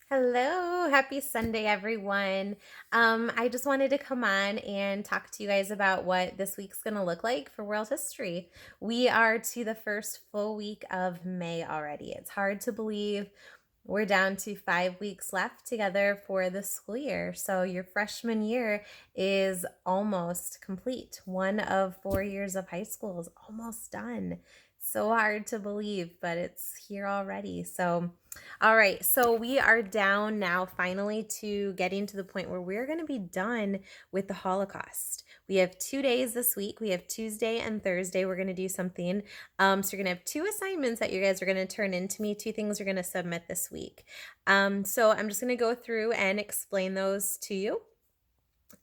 Hello, happy Sunday, everyone. I just wanted to come on and talk to you guys about what this week's going to look like for world history. We are to the first full week of May already. It's hard to believe we're down to 5 weeks left together for the school year. So, your freshman year is almost complete. One of 4 years of high school is almost done. So hard to believe, but it's here already. So, all right, so we are down now finally to getting to the point where we're going to be done with the Holocaust. We have 2 days this week. We have Tuesday and Thursday. We're going to do something. So you're going to have two assignments that you guys are going to turn into me, two things you're going to submit this week. So I'm just going to go through and explain those to you.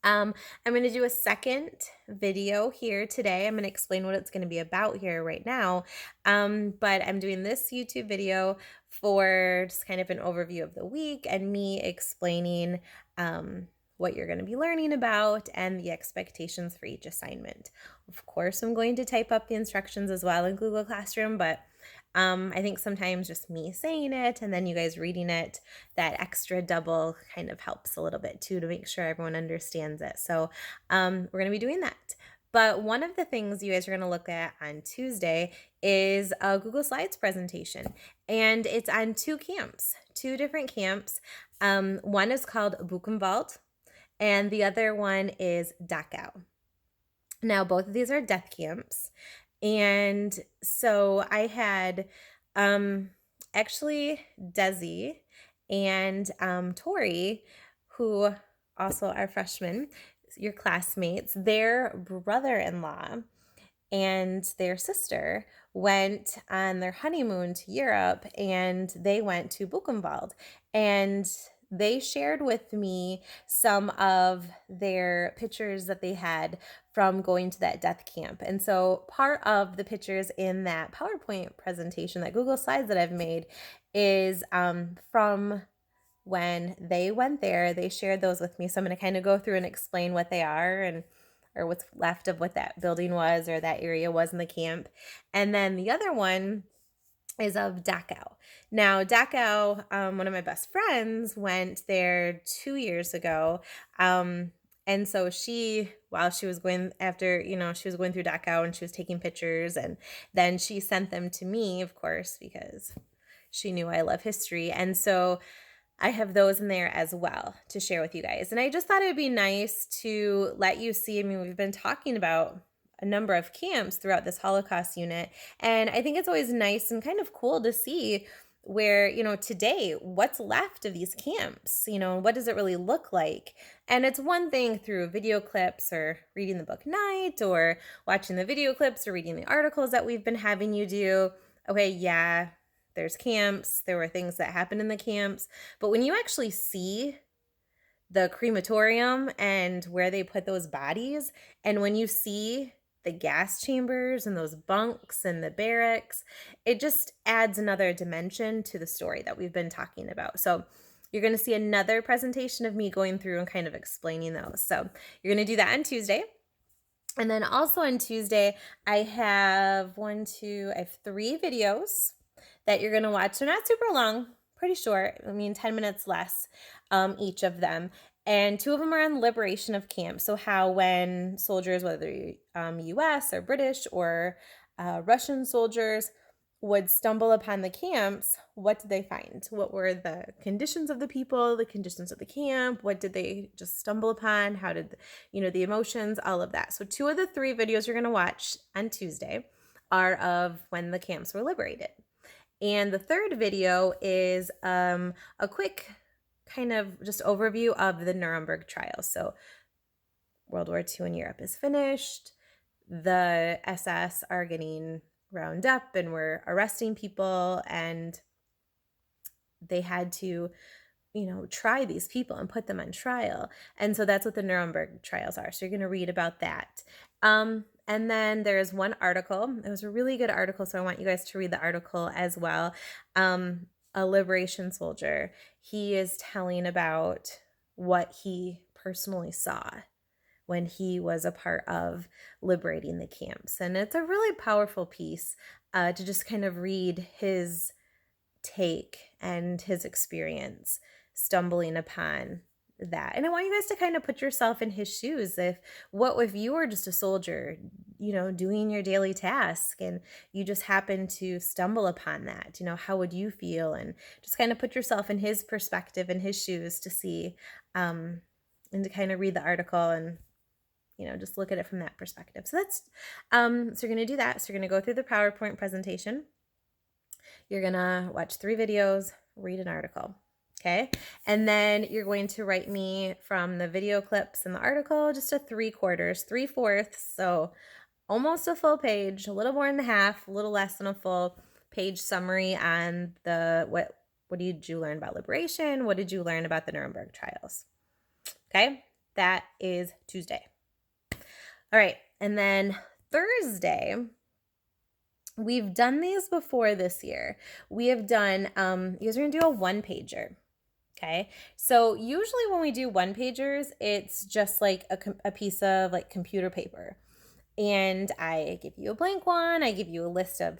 I'm going to do a second video here today. I'm going to explain what it's going to be about here right now. But I'm doing this YouTube video for just kind of an overview of the week and me explaining what you're going to be learning about and the expectations for each assignment. Of course, I'm going to type up the instructions as well in Google Classroom, but I think sometimes just me saying it and then you guys reading it, that extra double kind of helps a little bit too to make sure everyone understands it. So we're going to be doing that. But one of the things you guys are going to look at on Tuesday is a Google Slides presentation. And it's on two camps, two different camps. One is called Buchenwald, and the other one is Dachau. Now, both of these are death camps. And so I had actually Desi and Tori, who also are freshmen, your classmates, their brother-in-law and their sister went on their honeymoon to Europe, and they went to Buchenwald. And they shared with me some of their pictures that they had from going to that death camp. And so part of the pictures in that PowerPoint presentation, that Google Slides that I've made, is from when they went there. They shared those with me. So I'm going to kind of go through and explain what they are and or what's left of what that building was or that area was in the camp. And then the other one is of Dachau. Now, Dachau, one of my best friends went there 2 years ago. And so while she was going after, she was going through Dachau and she was taking pictures, and then she sent them to me, of course, because she knew I love history. And so I have those in there as well to share with you guys. And I just thought it'd be nice to let you see. I mean, we've been talking about a number of camps throughout this Holocaust unit. And I think it's always nice and kind of cool to see where, today, what's left of these camps, what does it really look like? And it's one thing through video clips or reading the book Night or watching the video clips or reading the articles that we've been having you do. Okay, yeah, there's camps, there were things that happened in the camps, but when you actually see the crematorium and where they put those bodies, and when you see the gas chambers and those bunks and the barracks, it just adds another dimension to the story that we've been talking about. So you're going to see another presentation of me going through and kind of explaining those. So you're going to do that on Tuesday. And then also on Tuesday, I have I have 3 videos that you're going to watch. They're not super long, pretty short. 10 minutes less each of them. And 2 of them are on liberation of camp. So how when soldiers, whether U.S. or British or Russian soldiers, would stumble upon the camps, what did they find? What were the conditions of the people, the conditions of the camp? What did they just stumble upon? How did, the emotions, all of that. So 2 of the 3 videos you're going to watch on Tuesday are of when the camps were liberated. And the third video is a quick kind of just overview of the Nuremberg trials. So World War II in Europe is finished. The SS are getting round up and were arresting people, and they had to try these people and put them on trial. And so that's what the Nuremberg trials are. So you're going to read about that. And then there's one article. It was a really good article, so I want you guys to read the article as well. A liberation soldier, he is telling about what he personally saw when he was a part of liberating the camps. And it's a really powerful piece to just kind of read his take and his experience. stumbling upon that. And I want you guys to kind of put yourself in his shoes. If you were just a soldier, doing your daily task and you just happen to stumble upon that, how would you feel? And just kind of put yourself in his perspective, in his shoes, to see and to kind of read the article and just look at it from that perspective. So that's so you're going to do that. So you're going to go through the PowerPoint presentation. You're going to watch 3 videos, read an article. Okay. And then you're going to write me from the video clips and the article just a 3/4, 3/4. So almost a full page, a little more than half, a little less than a full page summary on what did you learn about liberation? What did you learn about the Nuremberg trials? Okay. That is Tuesday. All right. And then Thursday, we've done these before this year. We have done, you guys are going to do a 1-pager. Okay. So usually when we do 1-pagers, it's just like a piece of like computer paper. And I give you a blank one. I give you a list of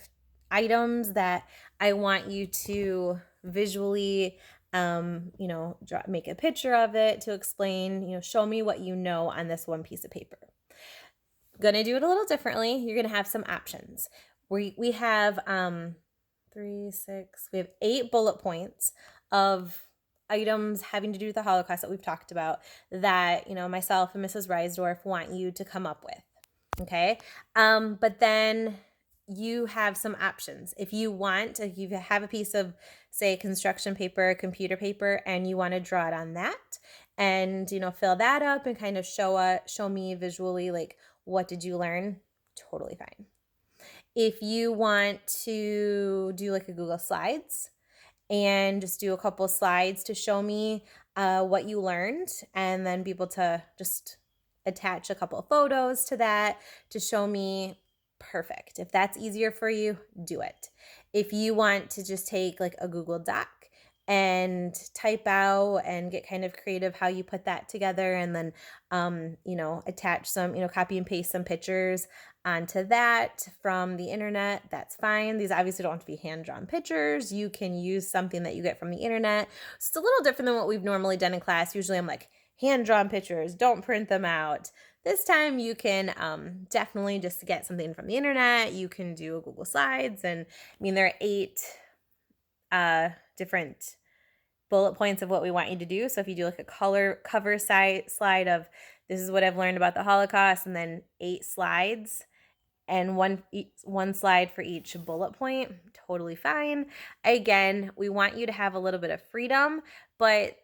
items that I want you to visually, make a picture of it to explain, show me what you know on this one piece of paper. Going to do it a little differently. You're going to have some options. We have 3, 6, we have 8 bullet points of items having to do with the Holocaust that we've talked about that, myself and Mrs. Reisdorf want you to come up with. Okay. But then you have some options. If you have a piece of, say, construction paper, computer paper, and you want to draw it on that and, fill that up and kind of show me visually, like, what did you learn? Totally fine. If you want to do like a Google Slides and just do a couple slides to show me what you learned, and then be able to just attach a couple of photos to that to show me, perfect. If that's easier for you, do it. If you want to just take like a Google Doc and type out and get kind of creative how you put that together, and then attach some, copy and paste some pictures onto that from the internet, that's fine. These obviously don't have to be hand-drawn pictures. You can use something that you get from the internet. So it's a little different than what we've normally done in class. Usually I'm like, hand-drawn pictures, don't print them out. This time you can definitely just get something from the internet. You can do a Google Slides, and there are 8 different bullet points of what we want you to do. So if you do like a cover slide of, this is what I've learned about the Holocaust, and then 8 slides and one slide for each bullet point, totally fine. Again, we want you to have a little bit of freedom, but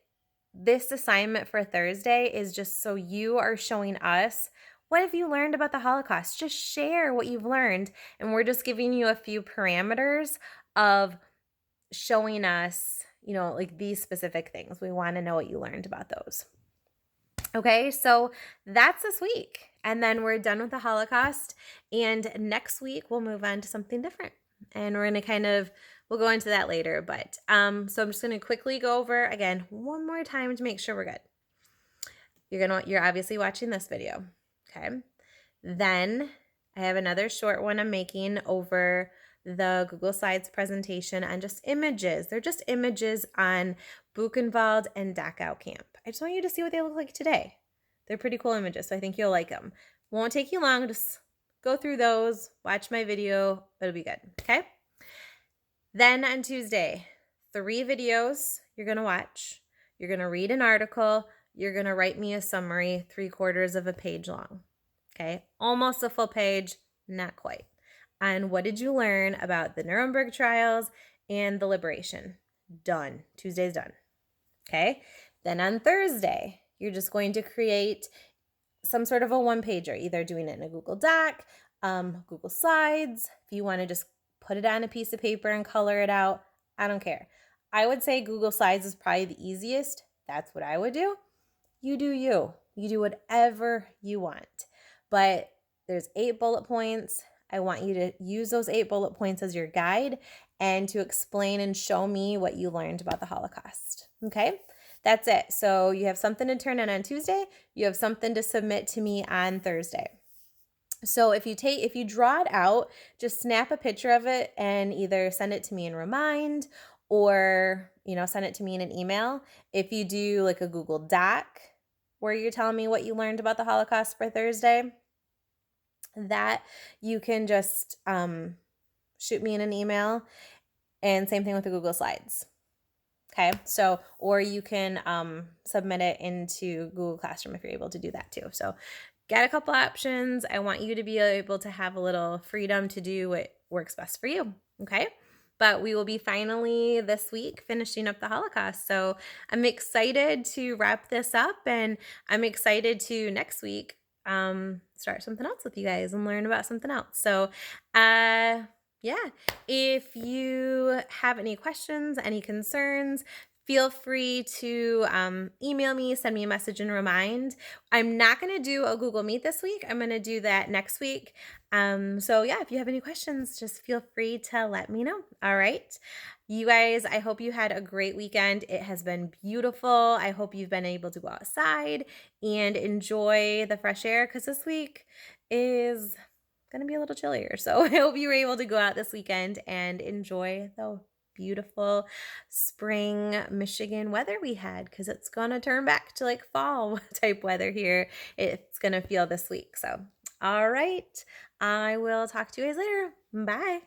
this assignment for Thursday is just so you are showing us, what have you learned about the Holocaust? Just share what you've learned. And we're just giving you a few parameters of showing us, like these specific things. We want to know what you learned about those. Okay, so that's this week. And then we're done with the Holocaust. And next week, we'll move on to something different. And we're going to we'll go into that later. But so I'm just going to quickly go over again one more time to make sure we're good. You're obviously watching this video. Okay. Then I have another short one I'm making over the Google Slides presentation on just images. They're just images on Buchenwald and Dachau camp. I just want you to see what they look like today. They're pretty cool images, so I think you'll like them. Won't take you long. Just go through those, watch my video. It'll be good, okay? Then on Tuesday, 3 videos you're going to watch. You're going to read an article. You're going to write me a summary, 3/4 of a page long, okay? Almost a full page, not quite. And what did you learn about the Nuremberg trials and the liberation? Done. Tuesday's done. Okay. Then on Thursday, you're just going to create some sort of a 1-pager, either doing it in a Google Doc, Google Slides. If you want to just put it on a piece of paper and color it out, I don't care. I would say Google Slides is probably the easiest. That's what I would do. You do you. You do whatever you want. But there's 8 bullet points. I want you to use those 8 bullet points as your guide and to explain and show me what you learned about the Holocaust. Okay, that's it. So you have something to turn in on Tuesday. You have something to submit to me on Thursday. So if you draw it out, just snap a picture of it and either send it to me in Remind, or, send it to me in an email. If you do like a Google Doc where you're telling me what you learned about the Holocaust for Thursday, that you can just shoot me in an email, and same thing with the Google Slides. Okay, so, or you can submit it into Google Classroom if you're able to do that too. So get a couple options. I want you to be able to have a little freedom to do what works best for you. Okay, but we will be finally this week finishing up the Holocaust. So I'm excited to wrap this up, and I'm excited to next week start something else with you guys and learn about something else. So yeah, if you have any questions, any concerns, feel free to email me, send me a message and remind. I'm not going to do a Google Meet this week. I'm going to do that next week. So yeah, if you have any questions, just feel free to let me know. All right. You guys, I hope you had a great weekend. It has been beautiful. I hope you've been able to go outside and enjoy the fresh air, because this week is going to be a little chillier. So I hope you were able to go out this weekend and enjoy the beautiful spring Michigan weather we had, because it's going to turn back to like fall type weather here. It's going to feel this week. So, all right. I will talk to you guys later. Bye.